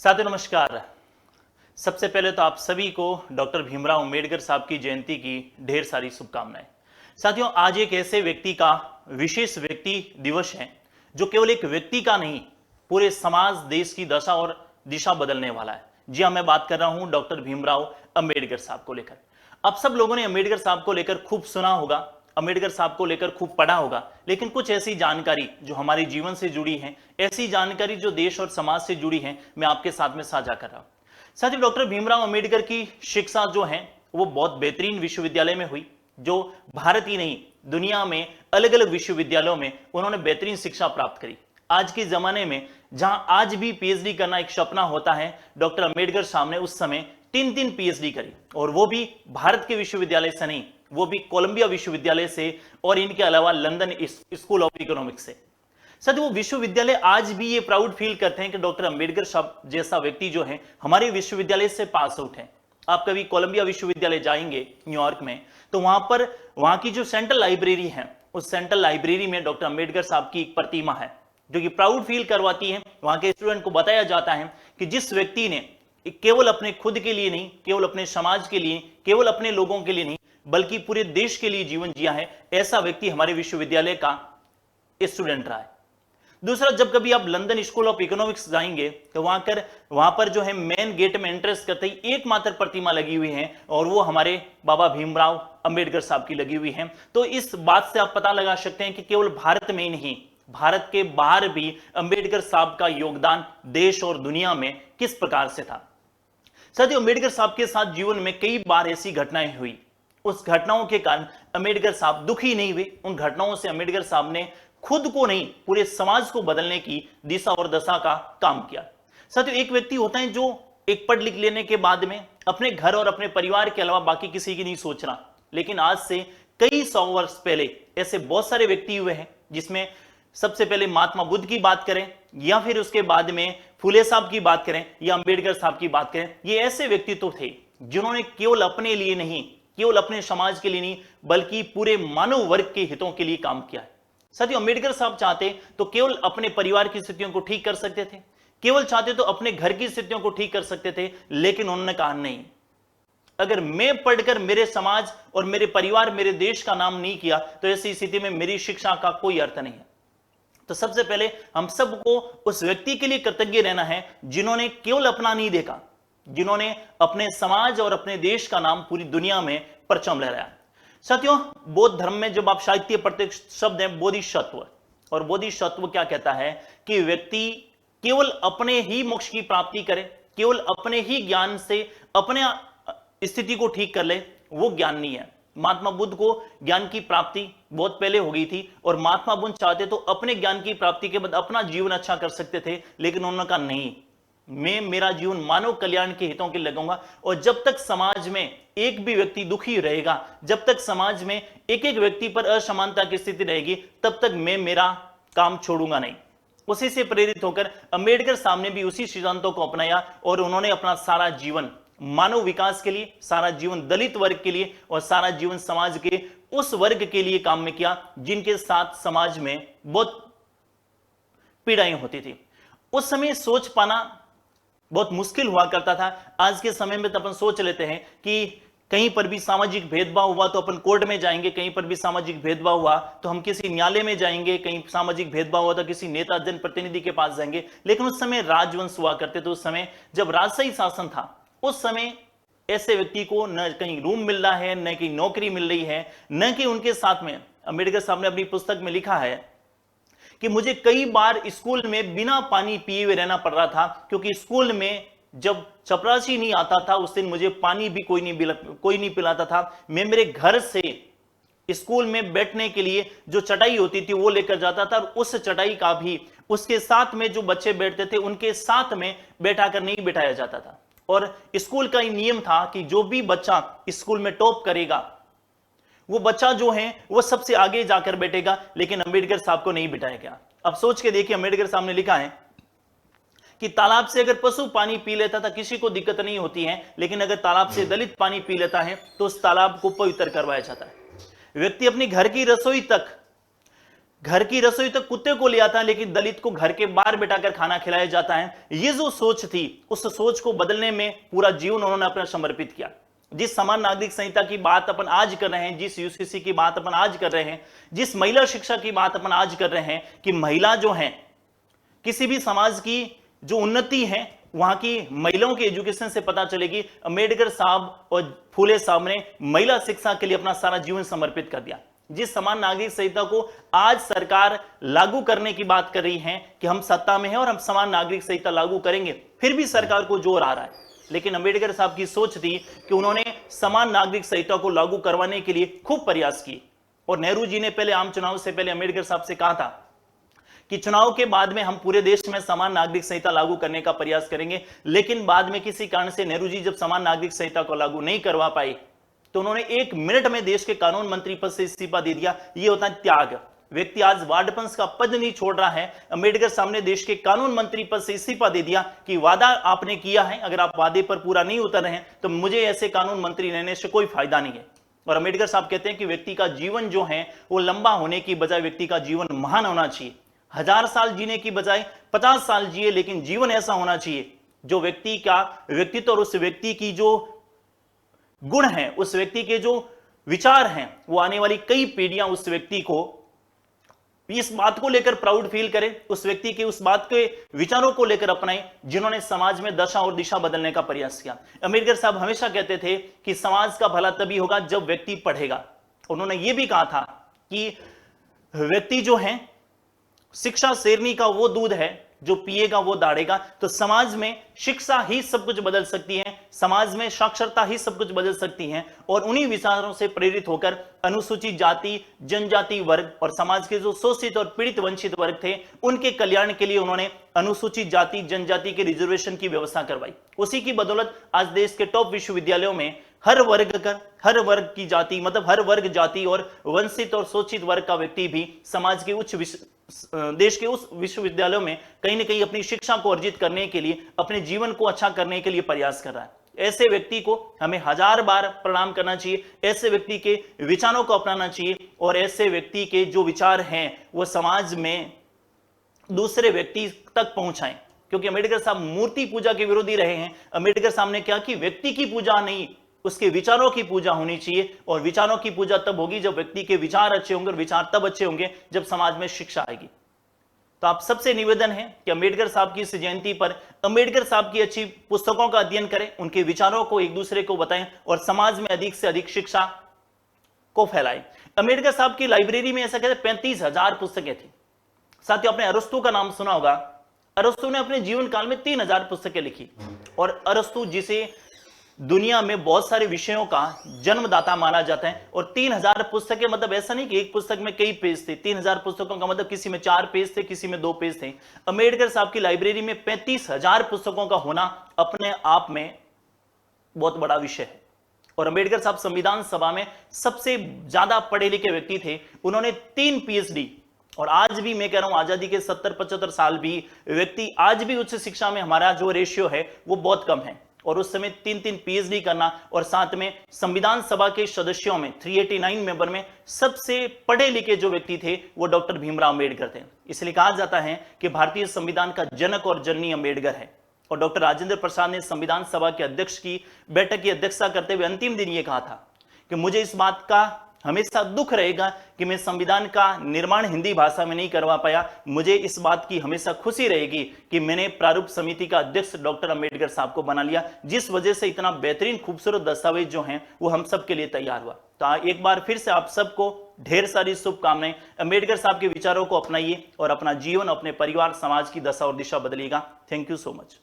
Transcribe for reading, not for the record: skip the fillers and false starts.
साथियों नमस्कार। सबसे पहले तो आप सभी को डॉक्टर भीमराव अंबेडकर साहब की जयंती की ढेर सारी शुभकामनाएं। साथियों आज एक ऐसे व्यक्ति का विशेष व्यक्ति दिवस है जो केवल एक व्यक्ति का नहीं, पूरे समाज देश की दशा और दिशा बदलने वाला है। जी हां, मैं बात कर रहा हूं डॉक्टर भीमराव अंबेडकर साहब को लेकर। आप सब लोगों ने अंबेडकर साहब को लेकर खूब सुना होगा, अंबेडकर साहब को लेकर खूब पढ़ा होगा, लेकिन कुछ ऐसी जानकारी जो हमारे जीवन से जुड़ी है, ऐसी जानकारी जो देश और समाज से जुड़ी है, मैं आपके साथ में साझा कर रहा हूं। साथियों डॉक्टर भीमराव अंबेडकर की शिक्षा जो है वो बहुत बेहतरीन विश्वविद्यालय में हुई, जो भारत ही नहीं दुनिया में अलग अलग विश्वविद्यालयों में उन्होंने बेहतरीन शिक्षा प्राप्त करी। आज के जमाने में जहां आज भी पीएचडी करना एक सपना होता है, डॉक्टर अंबेडकर साहब ने उस समय 3 पीएचडी करी, और वो भी भारत के विश्वविद्यालय से नहीं, वो भी कोलंबिया विश्वविद्यालय से और इनके अलावा लंदन स्कूल ऑफ इकोनॉमिक्स से। सर वो विश्वविद्यालय आज भी ये प्राउड फील करते हैं कि डॉक्टर अंबेडकर साहब जैसा व्यक्ति जो है हमारे विश्वविद्यालय से पास आउट है। आप कभी कोलंबिया विश्वविद्यालय जाएंगे न्यूयॉर्क में, तो वहां की जो सेंट्रल लाइब्रेरी है, उस सेंट्रल लाइब्रेरी में डॉक्टर अंबेडकर साहब की एक प्रतिमा है जो कि प्राउड फील करवाती है। वहां के स्टूडेंट को बताया जाता है कि जिस व्यक्ति ने केवल अपने खुद के लिए नहीं, केवल अपने समाज के लिए, केवल अपने लोगों के लिए नहीं, बल्कि पूरे देश के लिए जीवन जिया है, ऐसा व्यक्ति हमारे विश्वविद्यालय का स्टूडेंट रहा है। दूसरा, जब कभी आप लंदन स्कूल ऑफ इकोनॉमिक्स जाएंगे तो वहां पर जो है मेन गेट में एंट्रेंस करते ही एकमात्र प्रतिमा लगी हुई है, और वो हमारे बाबा भीमराव अंबेडकर साहब की लगी हुई है। तो इस बात से आप पता लगा सकते हैं कि केवल भारत में ही नहीं, भारत के बाहर भी अंबेडकर साहब का योगदान देश और दुनिया में किस प्रकार से था। साथियों अंबेडकर साहब के साथ जीवन में कई बार ऐसी घटनाएं हुई, उस घटनाओं के कारण अंबेडकर साहब दुखी नहीं हुए। उन घटनाओं से अंबेडकर साहब ने खुद को नहीं, पूरे समाज को बदलने की दिशा और दशा का काम किया। साथियों एक व्यक्ति होता है जो एक पढ़ लिख लेने के बाद में अपने घर और अपने परिवार के अलावा बाकी किसी की नहीं सोच रहा, लेकिन आज से कई 100 वर्ष पहले ऐसे बहुत सारे व्यक्ति हुए हैं, जिसमें सबसे पहले महात्मा बुद्ध की बात करें या फिर उसके बाद में फुले साहब की बात करें या अंबेडकर साहब की बात करें, ये ऐसे व्यक्तित्व थे जिन्होंने केवल अपने लिए नहीं, केवल अपने समाज के लिए नहीं, बल्कि पूरे मानव वर्ग के हितों के लिए काम किया है। साथियों अम्बेडकर साहब चाहते तो केवल अपने परिवार की स्थितियों को ठीक कर सकते थे, केवल चाहते तो अपने घर की स्थितियों को ठीक कर सकते थे, लेकिन उन्होंने कहा नहीं, अगर मैं पढ़कर मेरे समाज और मेरे परिवार, मेरे देश का नाम नहीं किया तो ऐसी स्थिति में मेरी शिक्षा का कोई अर्थ नहीं है। तो सबसे पहले हम सबको उस व्यक्ति के लिए कृतज्ञ रहना है जिन्होंने केवल अपना नहीं देखा, जिन्होंने अपने समाज और अपने देश का नाम पूरी दुनिया में परचम लहराया। साथियों बौद्ध धर्म में जब आप साहित्य पढ़ते शब्द है बोधिसत्व, और बोधिसत्व क्या कहता है कि व्यक्ति केवल अपने ही मोक्ष की प्राप्ति करे, केवल अपने ही ज्ञान से अपने स्थिति को ठीक कर ले, वो ज्ञान नहीं है। महात्मा बुद्ध को ज्ञान की प्राप्ति बहुत पहले हो गई थी, और महात्मा बुद्ध चाहते तो अपने ज्ञान की प्राप्ति के बाद अपना जीवन अच्छा कर सकते थे, लेकिन उन्होंने कहा नहीं, मैं मेरा जीवन मानव कल्याण के हितों के लगाऊंगा, और जब तक समाज में एक भी व्यक्ति दुखी रहेगा, जब तक समाज में एक एक व्यक्ति पर असमानता की स्थिति रहेगी, तब तक मैं मेरा काम छोड़ूंगा नहीं। उसी से प्रेरित होकर अंबेडकर साहब ने भी उसी सिद्धांतों को अपनाया, और उन्होंने अपना सारा जीवन मानव विकास के लिए, सारा जीवन दलित वर्ग के लिए, और सारा जीवन समाज के उस वर्ग के लिए काम में किया जिनके साथ समाज में बहुत पीड़ाएं होती थी। उस समय सोच पाना बहुत मुश्किल हुआ करता था। आज के समय में तो अपन सोच लेते हैं कि कहीं पर भी सामाजिक भेदभाव हुआ तो अपन कोर्ट में जाएंगे, कहीं पर भी सामाजिक भेदभाव हुआ तो हम किसी न्यायालय में जाएंगे, कहीं सामाजिक भेदभाव हुआ तो किसी नेता जनप्रतिनिधि के पास जाएंगे। लेकिन उस समय राजवंश हुआ करते थे, उस समय जब राजशाही शासन था, उस समय ऐसे व्यक्ति को न कहीं रूम मिल रहा है, न कहीं नौकरी मिल रही है, न कि उनके साथ में। अंबेडकर साहब ने अपनी पुस्तक में लिखा है कि मुझे कई बार स्कूल में बिना पानी पिए हुए रहना पड़ रहा था, क्योंकि स्कूल में जब चपरासी नहीं आता था उस दिन मुझे पानी भी कोई नहीं पिलाता था। मैं मेरे घर से स्कूल में बैठने के लिए जो चटाई होती थी वो लेकर जाता था, और उस चटाई का भी उसके साथ में जो बच्चे बैठते थे उनके साथ में बैठा कर नहीं बिठाया जाता था। और स्कूल का नियम था कि जो भी बच्चा स्कूल में टॉप करेगा वो बच्चा जो है वो सबसे आगे जाकर बैठेगा, लेकिन अंबेडकर साहब को नहीं बिठाया गया। अब सोच के देखिए, अंबेडकर साहब ने लिखा है कि तालाब से अगर पशु पानी पी लेता था किसी को दिक्कत नहीं होती है, लेकिन अगर तालाब से दलित पानी पी लेता है तो उस तालाब को पवित्र करवाया जाता है। व्यक्ति अपनी घर की रसोई तक घर की रसोई तो कुत्ते को ले आता है, लेकिन दलित को घर के बाहर बिठाकर खाना खिलाया जाता है। ये जो सोच थी, उस सोच को बदलने में पूरा जीवन उन्होंने अपना समर्पित किया। जिस समान नागरिक संहिता की बात अपन आज कर रहे हैं, जिस यूसीसी की बात अपन आज कर रहे हैं, जिस महिला शिक्षा की बात अपन आज कर रहे हैं कि महिला जो है किसी भी समाज की जो उन्नति है वहां की महिलाओं की एजुकेशन से पता चलेगी। अम्बेडकर साहब और फूले साहब ने महिला शिक्षा के लिए अपना सारा जीवन समर्पित कर दिया। जिस समान नागरिक संहिता को आज सरकार लागू करने की बात कर रही है कि हम सत्ता में हैं और हम समान नागरिक संहिता लागू करेंगे, फिर भी सरकार को जोर आ रहा है। लेकिन अम्बेडकर साहब की सोच थी कि उन्होंने समान नागरिक संहिता को लागू करवाने के लिए खूब प्रयास किए। और नेहरू जी ने पहले आम चुनाव से पहले अम्बेडकर साहब से कहा था कि चुनाव के बाद में हम पूरे देश में समान नागरिक संहिता लागू करने का प्रयास करेंगे। लेकिन बाद में किसी कारण से नेहरू जी जब समान नागरिक संहिता को लागू नहीं करवा पाए तो उन्होंने 1 मिनट में देश के कानून मंत्री पद से इस्तीफा दे दिया। ये होता है त्याग। व्यक्ति आज वार्ड पंच का पद नहीं छोड़ रहा है, अम्बेडकर साहब ने देश के कानून मंत्री पद से इस्तीफा दे दिया कि वादा आपने किया है, अगर आप वादे पर पूरा नहीं उतर रहे हैं तो मुझे ऐसे कानून मंत्री रहने से कोई फायदा नहीं है। और अम्बेडकर साहब कहते हैं कि व्यक्ति का जीवन जो है वो लंबा होने की बजाय व्यक्ति का जीवन महान होना चाहिए। 1000 साल जीने की बजाय 50 साल जिए, लेकिन जीवन ऐसा होना चाहिए जो व्यक्ति का व्यक्तित्व और उस व्यक्ति की जो गुण है, उस व्यक्ति के जो विचार हैं, वो आने वाली कई पीढ़ियां उस व्यक्ति को इस बात को लेकर प्राउड फील करें, उस व्यक्ति के उस बात के विचारों को लेकर अपनाएं जिन्होंने समाज में दशा और दिशा बदलने का प्रयास किया। अम्बेडकर साहब हमेशा कहते थे कि समाज का भला तभी होगा जब व्यक्ति पढ़ेगा। उन्होंने यह भी कहा था कि व्यक्ति जो है, शिक्षा शेरनी का वो दूध है जो पिएगा वो दाढ़ेगा। तो समाज में शिक्षा ही सब कुछ बदल सकती है, समाज में साक्षरता ही सब कुछ बदल सकती है। और उन्हीं विचारों से प्रेरित होकर अनुसूचित जाति, जनजाति वर्ग और समाज के जो शोषित और पीड़ित वंचित वर्ग थे, उनके कल्याण के लिए उन्होंने अनुसूचित जाति, जनजाति के रिजर्वेशन की व्यवस्था करवाई। उसी की बदौलत आज देश के टॉप विश्वविद्यालयों में हर वर्ग की जाति, मतलब हर वर्ग जाति और वंचित और शोषित वर्ग का व्यक्ति भी समाज के देश के उस विश्वविद्यालयों में कहीं ना कहीं अपनी शिक्षा को अर्जित करने के लिए, अपने जीवन को अच्छा करने के लिए प्रयास कर रहा है। ऐसे व्यक्ति को हमें 1000 बार प्रणाम करना चाहिए, ऐसे व्यक्ति के विचारों को अपनाना चाहिए और ऐसे व्यक्ति के जो विचार हैं वो समाज में दूसरे व्यक्ति तक पहुंचाएं। क्योंकि अम्बेडकर साहब मूर्ति पूजा के विरोधी रहे हैं। अम्बेडकर साहब ने क्या कि व्यक्ति की पूजा नहीं, उसके विचारों की पूजा होनी चाहिए। और विचारों की पूजा तब होगी जब व्यक्ति के विचार अच्छे होंगे, और विचार तब अच्छे होंगे जब समाज में शिक्षा आएगी। तो आप सबसे निवेदन है कि अम्बेडकर साहब की इस जयंती पर अम्बेडकर साहब की अच्छी पुस्तकों का अध्ययन करें, उनके विचारों को एक दूसरे को बताएं और समाज में अधिक से अधिक शिक्षा को फैलाएं। अम्बेडकर साहब की लाइब्रेरी में ऐसा कहते 35,000 पुस्तकें थी। साथियों, आपने अरस्तु का नाम सुना होगा। अरस्तु ने अपने जीवन काल में 3000 पुस्तकें लिखी। और अरस्तु जिसे दुनिया में बहुत सारे विषयों का जन्मदाता माना जाता है, और 3000 पुस्तकें मतलब ऐसा नहीं कि एक पुस्तक में कई पेज थे। 3000 पुस्तकों का मतलब किसी में 4 पेज थे, किसी में 2 पेज थे। अम्बेडकर साहब की लाइब्रेरी में 35,000 पुस्तकों का होना अपने आप में बहुत बड़ा विषय है। और अम्बेडकर साहब संविधान सभा में सबसे ज्यादा पढ़े लिखे व्यक्ति थे। उन्होंने 3 PhD, और आज भी मैं कह रहा हूं आजादी के 70-75 साल भी व्यक्ति आज भी उच्च शिक्षा में हमारा जो रेशियो है वो बहुत कम है। और उस समय 3-3 PhD करना, और साथ में संविधान सभा के सदस्यों में 389 मेंबर में सबसे पढ़े लिखे जो व्यक्ति थे वो डॉक्टर भीमराव अम्बेडकर थे। इसलिए कहा जाता है कि भारतीय संविधान का जनक और जननी अम्बेडकर है। और डॉक्टर राजेंद्र प्रसाद ने संविधान सभा के अध्यक्ष की बैठक की अध्यक्षता करते हुए अंतिम दिन ये कहा था कि मुझे इस बात का हमेशा दुख रहेगा कि मैं संविधान का निर्माण हिंदी भाषा में नहीं करवा पाया। मुझे इस बात की हमेशा खुशी रहेगी कि मैंने प्रारूप समिति का अध्यक्ष डॉक्टर अम्बेडकर साहब को बना लिया, जिस वजह से इतना बेहतरीन खूबसूरत दस्तावेज जो हैं वो हम सब के लिए तैयार हुआ। तो एक बार फिर से आप सबको ढेर सारी शुभकामनाएं। अम्बेडकर साहब के विचारों को अपनाइए और अपना जीवन, अपने परिवार, समाज की दशा और दिशा बदलिएगा। Thank you so much.